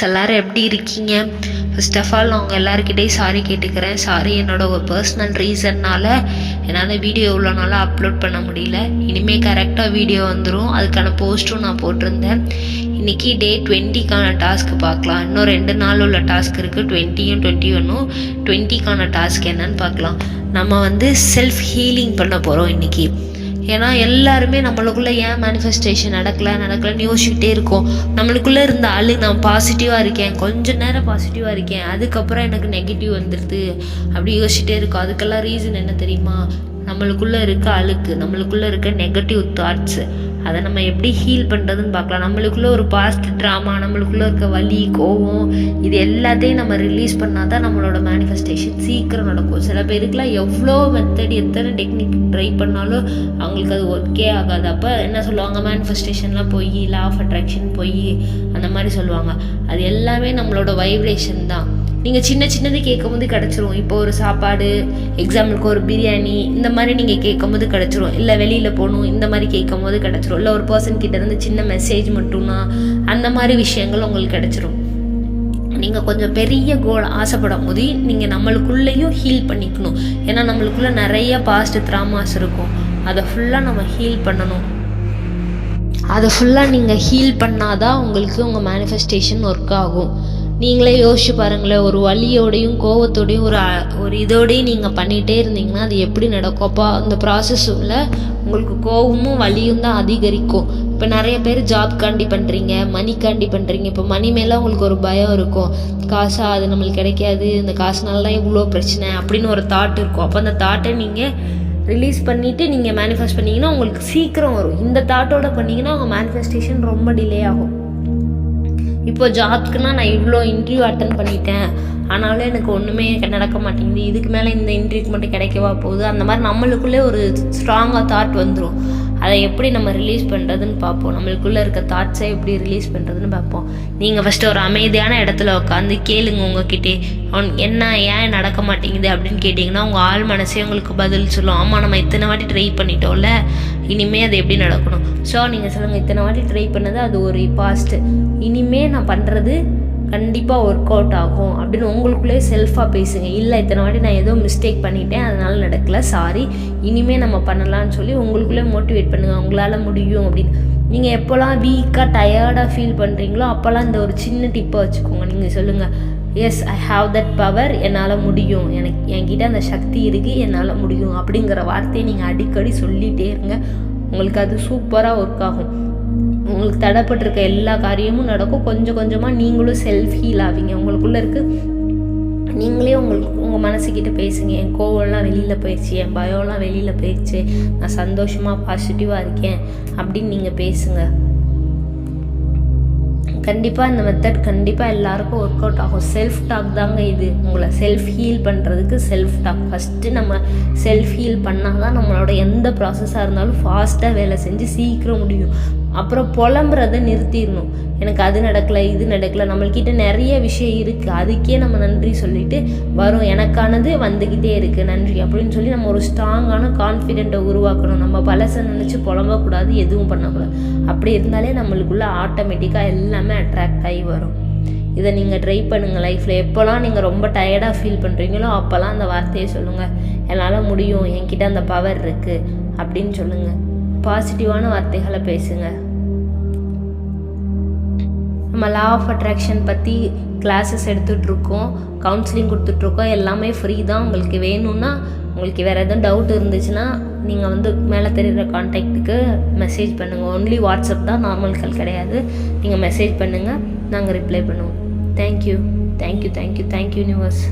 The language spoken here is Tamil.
எல்லாரும் எப்படி இருக்கீங்க? ஃபர்ஸ்ட் ஆஃப் ஆல் நான் உங்கள் எல்லாருக்கிட்டையும் சாரி கேட்டுக்கிறேன். சாரி, என்னோட ஒரு பர்சனல் ரீசன்னால் என்னால் வீடியோ இவ்வளோ நாளாக அப்லோட் பண்ண முடியல. இனிமேல் கரெக்டாக வீடியோ வந்துடும். அதுக்கான போஸ்ட்டும் நான் போட்டிருந்தேன். இன்றைக்கி டே 20க்கான டாஸ்க்கு பார்க்கலாம். இன்னும் 2 நாள் உள்ள டாஸ்க் இருக்குது, 20யும் 21ம். 20க்கான டாஸ்க் என்னன்னு பார்க்கலாம். நம்ம செல்ஃப் ஹீலிங் பண்ண போகிறோம் இன்றைக்கி. ஏன்னா எல்லாருமே நம்மளுக்குள்ளே ஏன் மேனிஃபெஸ்டேஷன் நடக்கலைன்னு யோசிச்சுக்கிட்டே இருக்கோம். நம்மளுக்குள்ளே இருந்த நான் பாசிட்டிவாக இருக்கேன், கொஞ்சம் நேரம் பாசிட்டிவாக இருக்கேன், அதுக்கப்புறம் எனக்கு நெகட்டிவ் வந்துடுது அப்படி யோசிச்சுட்டே இருக்கோம். அதுக்கெல்லாம் ரீசன் என்ன தெரியுமா? நம்மளுக்குள்ளே இருக்க நம்மளுக்குள்ளே இருக்க நெகட்டிவ் தாட்ஸு. அதை நம்ம எப்படி ஹீல் பண்ணுறதுன்னு பார்க்கலாம். நம்மளுக்குள்ளே ஒரு பாஸ்ட் ட்ராமா, நம்மளுக்குள்ளே இருக்க வலி, கோவம், இது எல்லாத்தையும் நம்ம ரிலீஸ் பண்ணால் தான் நம்மளோட மேனிஃபெஸ்டேஷன் சீக்கிரம் நடக்கும். சில பேருக்குலாம் எவ்வளோ மெத்தட், எத்தனை டெக்னிக் ட்ரை பண்ணாலும் அவங்களுக்கு அது ஒர்க்கே ஆகாது. அப்போ என்ன சொல்லுவாங்க? மேனிஃபெஸ்டேஷன்லாம் போய், லா ஆஃப் அட்ராக்ஷன் போய் அந்த மாதிரி சொல்லுவாங்க. அது எல்லாமே நம்மளோட வைப்ரேஷன் தான். நீங்கள் சின்னது கேட்கும்போது கிடச்சிரும். இப்போ ஒரு சாப்பாடு, எக்ஸாம்பிளுக்கு ஒரு பிரியாணி, இந்த மாதிரி நீங்கள் கேட்கும்போது கிடச்சிரும். இல்லை வெளியில் போகணும், இந்த மாதிரி கேட்கும் போது கிடச்சிரும். இல்லை ஒரு பர்சன் கிட்டேருந்து சின்ன மெசேஜ் மட்டும்னா அந்த மாதிரி விஷயங்கள் உங்களுக்கு கிடச்சிரும். நீங்கள் கொஞ்சம் பெரிய கோல் ஆசைப்படும் போது நீங்கள் நம்மளுக்குள்ளேயும் ஹீல் பண்ணிக்கணும். ஏன்னா நம்மளுக்குள்ளே நிறைய பாஸ்ட் ட்ராமாஸ் இருக்கும். அதை ஃபுல்லாக நம்ம ஹீல் பண்ணணும். அதை ஃபுல்லாக நீங்கள் ஹீல் பண்ணாதான் உங்களுக்கு உங்கள் மேனிஃபெஸ்டேஷன் ஒர்க் ஆகும். நீங்களே யோசிச்சு பாருங்களேன், ஒரு வலியோடையும் கோவத்தோடையும் ஒரு இதோடையும் நீங்கள் பண்ணிகிட்டே இருந்தீங்கன்னா அது எப்படி நடக்கும்? அப்போ அந்த ப்ராசஸில் உங்களுக்கு கோவமும் வலியும் தான் அதிகரிக்கும். இப்போ நிறைய பேர் ஜாப்காண்டி பண்ணுறீங்க, மணிக்காண்டி பண்ணுறீங்க. இப்போ மணி மேலே உங்களுக்கு ஒரு பயம் இருக்கும். காசா, அது நம்மளுக்கு கிடைக்காது, இந்த காசுனால தான் இவ்வளோ பிரச்சனை அப்படின்னு ஒரு தாட் இருக்கும். அப்போ அந்த தாட்டை நீங்கள் ரிலீஸ் பண்ணிவிட்டு நீங்கள் மேனிஃபெஸ்ட் பண்ணிங்கன்னா உங்களுக்கு சீக்கிரம் வரும். இந்த தாட்டோட பண்ணிங்கன்னா உங்கள் மேனிஃபெஸ்டேஷன் ரொம்ப டிலே ஆகும். இப்போ ஜாப்க்குன்னா நான் இவ்வளோ இன்டர்வியூ அட்டன் பண்ணிட்டேன், ஆனாலும் எனக்கு ஒன்றுமே நடக்க மாட்டேங்குது, இதுக்கு மேலே இந்த இன்டர்வியூக்கு மட்டும் கிடைக்கவா போகுது, அந்த மாதிரி நம்மளுக்குள்ளே ஒரு ஸ்ட்ராங்காக தாட் வந்துடும். அதை எப்படி நம்ம ரிலீஸ் பண்ணுறதுன்னு பார்ப்போம். நம்மளுக்குள்ளே இருக்க தாட்ஸை எப்படி ரிலீஸ் பண்ணுறதுன்னு பார்ப்போம். நீங்கள் ஃபஸ்ட்டு ஒரு அமைதியான இடத்துல உட்காந்து கேளுங்க உங்ககிட்டே, ஏன் நடக்க மாட்டேங்குது அப்படின்னு கேட்டிங்கன்னா உங்கள் ஆள் மனசே உங்களுக்கு பதில் சொல்லும். ஆமாம், நம்ம இத்தனை வாட்டி ட்ரை பண்ணிட்டோம்ல, இனிமேல் அது எப்படி நடக்கணும். ஸோ நீங்கள் சொல்லுங்கள், இத்தனை வாட்டி ட்ரை பண்ணது அது ஒரு பாஸ்ட்டு, இனிமேல் நான் பண்ணுறது கண்டிப்பாக ஒர்க் அவுட் ஆகும் அப்படின்னு உங்களுக்குள்ளே செல்ஃபாக பேசுங்க. இல்லை, இத்தனை வாட்டி நான் ஏதோ மிஸ்டேக் பண்ணிட்டேன், அதனால நடக்கலை, சாரி, இனிமேல் நம்ம பண்ணலான்னு சொல்லி உங்களுக்குள்ளே மோட்டிவேட் பண்ணுங்கள். உங்களால் முடியும் அப்படின்னு. நீங்கள் எப்போல்லாம் வீக்காக டயர்டாக ஃபீல் பண்ணுறீங்களோ அப்போல்லாம் இந்த ஒரு சின்ன டிப்பை வச்சுக்கோங்க. நீங்கள் சொல்லுங்கள், yes, I have that power, என்னால் முடியும், என்கிட்ட அந்த சக்தி இருக்குது, என்னால் முடியும் அப்படிங்கிற வார்த்தையை நீங்கள் அடிக்கடி சொல்லிகிட்டே இருங்க. உங்களுக்கு அது சூப்பராக ஒர்க் ஆகும். உங்களுக்கு தடைப்பட்டிருக்க எல்லா காரியமும் நடக்கும். கொஞ்சம் கொஞ்சமாக நீங்களும் செல்ஃப் ஹீல் ஆவீங்க. உங்களுக்குள்ளே நீங்களே உங்கள் மனசுக்கிட்ட பேசுங்க. என் கோவம்லாம் வெளியில் போயிடுச்சு, என் பயம்லாம் வெளியில் போயிடுச்சு, நான் சந்தோஷமாக பாசிட்டிவாக இருக்கேன் அப்படின்னு நீங்கள் பேசுங்க. கண்டிப்பாக இந்த மெத்தட் கண்டிப்பாக எல்லாருக்கும் ஒர்க் அவுட் ஆகும். செல்ஃப் டாக் தாங்க இது. உங்களை செல்ஃப் ஹீல் பண்ணுறதுக்கு செல்ஃப் டாக். ஃபஸ்ட்டு நம்ம செல்ஃப் ஹீல் பண்ணால் தான் நம்மளோட எந்த ப்ராசஸாக இருந்தாலும் ஃபாஸ்ட்டாக வேலை செஞ்சு சீக்கிரம் முடியும். அப்புறம் புலம்புறதை நிறுத்திடணும். எனக்கு அது நடக்கலை, இது நடக்கலை, நம்மள்கிட்ட நிறைய விஷயம் இருக்குது, அதுக்கே நம்ம நன்றி சொல்லிட்டு வரும். எனக்கானது வந்துக்கிட்டே இருக்குது, நன்றி அப்படின்னு சொல்லி நம்ம ஒரு ஸ்ட்ராங்கான கான்ஃபிடென்ட்டை உருவாக்கணும். நம்ம பழசை நினச்சி புலம்பக்கூடாது, எதுவும் பண்ணக்கூடாது. அப்படி இருந்தாலே நம்மளுக்குள்ளே ஆட்டோமேட்டிக்காக எல்லாமே அட்ராக்ட் ஆகி வரும். இதை நீங்கள் ட்ரை பண்ணுங்கள் லைஃப்பில். எப்போல்லாம் நீங்கள் ரொம்ப டயர்டாக ஃபீல் பண்ணுறீங்களோ அப்போல்லாம் அந்த வார்த்தையை சொல்லுங்கள், என்னால் முடியும், என்கிட்ட அந்த பவர் இருக்குது அப்படின்னு சொல்லுங்கள். பாசிட்டிவான வார்த்தைகளை பேசுங்க. நம்ம லா ஆஃப் அட்ராக்ஷன் பற்றி கிளாஸஸ் எடுத்துகிட்ருக்கோம், கவுன்சிலிங் கொடுத்துட்ருக்கோம், எல்லாமே ஃப்ரீ தான். உங்களுக்கு வேணும்னா, உங்களுக்கு வேறு எதுவும் டவுட் இருந்துச்சுன்னா நீங்கள் மேலே தெரிகிற கான்டாக்டுக்கு மெசேஜ் பண்ணுங்கள். ஒன்லி வாட்ஸ்அப் தான், நார்மல் கால் கிடையாது. நீங்கள் மெசேஜ் பண்ணுங்கள், நாங்கள் ரிப்ளை பண்ணுவோம். Thank you universe.